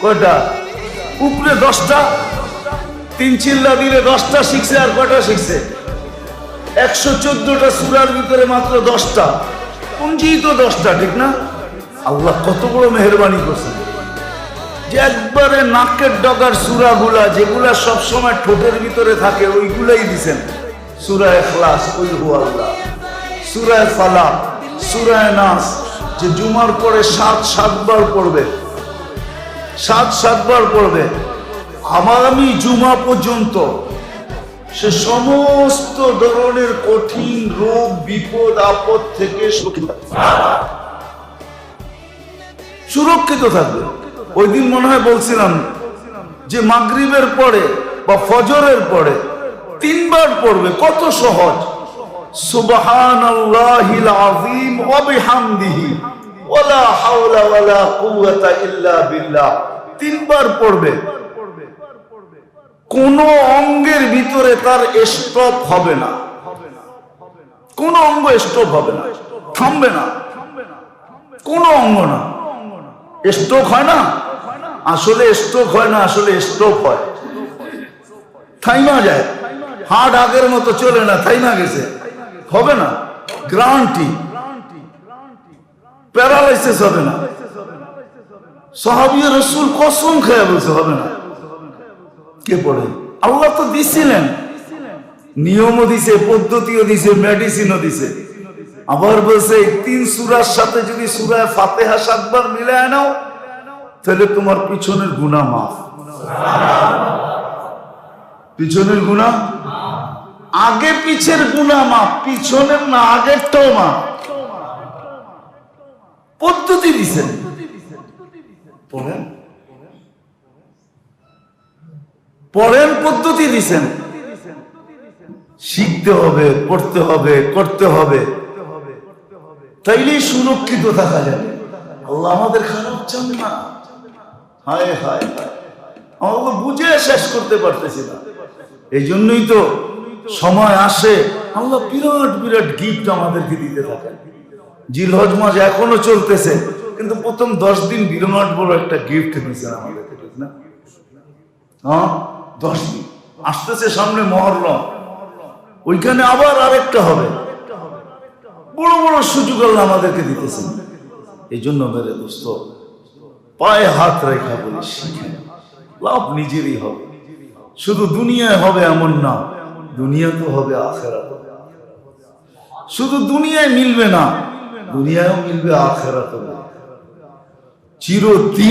কয়টা? উপরে 10টা, 3 চিল্লা দিলে 10টা শিখছে। আর কয়টা শিখছে? 114টা সূরার ভিতরে মাত্র 10টা, পুঞ্জি তো 10টা, ঠিক না? আল্লাহ কত বড় মেহেরবানি করছেন যে একবারে নাকের ডগার সূরাগুলা, যেগুলা সবসময় ঠোঁটের ভিতরে থাকে, ওইগুলাই দিছেন। সূরা ইখলাস, কুল হুয়াল্লাহ, সূরা ফালাক, সূরা নাস, যে জুমার পরে 7 বার পড়বে, 7 বার পড়বে, আগামী জুমা পর্যন্ত সে সমস্ত ধরনের কঠিন রোগ বিপদ আপদ থেকে সুরক্ষিত থাকবে। ওই দিন মনে হয় বলছিলাম যে মাগরিবের পরে বা ফজরের পরে 3 বার পড়বে, কত সহজ। সুবহানাল্লাহিল আযীম ওয়া বিহামদিহি ওয়ালা হাওলা ওয়ালা কুওয়াতা ইল্লা বিল্লাহ 3 বার পড়বে। কোন অঙ্গের ভিতরে তার স্টপ হবে না, কোন অঙ্গ স্টপ হবে না, থামবে না, কোন অঙ্গ না। স্ট্রোক হয় না, আসলে স্ট্রোক হয় না, আসলে স্টপ হয়, থাইমা যায়। হার্ট আগের মতো চলে না, থাইমা গেছে, হবে না, গ্যারান্টি। প্যারালাইসিস হবে না। সাহাবী রাসূল কসম খেয়ে বলছে হবে না। কে পড়ে? আল্লাহ তো দিছিলেন, নিয়মও দিছে, পদ্ধতিও দিছে, মেডিসিনও দিছে। আবার বলছে 3 সূরার সাথে যদি সূরা ফাতিহা 7 বার মিলায় নাও, তাহলে তোমার পিছনের গুনাহ মাফ। পিছনের গুনাহ, আগে পিছের গুনাহ মাফ, পিছনের না, আগেরটাও মাফ। পদ্ধতি দিছেন, পড়েন পড়েন, পদ্ধতি দিছেন। শিখতে হবে, পড়তে হবে, করতে হবে, তাইলেই সুরক্ষিত থাকা যাবে। আল্লাহ আমাদের খারাপ চান না। হায় হায় হায়, আমরা বুঝে শেষ করতে পারতেছি না। এই জন্যই তো সময় আসে আল্লাহ বিরাট বিরাট গিফট আমাদেরকে দিতে থাকেন। জিলহজ মাস এখনো চলতেছে, কিন্তু প্রথম 10 দিন বিরাট বড় একটা গিফট দিয়েছেন আমাদেরকে, ঠিক না? হ্যাঁ, 10 দিন আসতেছে সামনে মুহররম, ওইখানে আবার আরেকটা হবে। বড় বড় সুযোগ আল্লাহ আমাদেরকে দিতেছেন। এই জন্য মেরে দোস্ত, পায়ে হাত রেখা বলি শিখেন, লাভ নিজেরই হবে। শুধু দুনিয়ায় হবে এমন না, দুনিয়া তো হবে আখিরাত। শুধু দুনিয়ায় মিলবে না, দুনিয়ায়ও মিলবে, আখিরাতেও। চিরদিন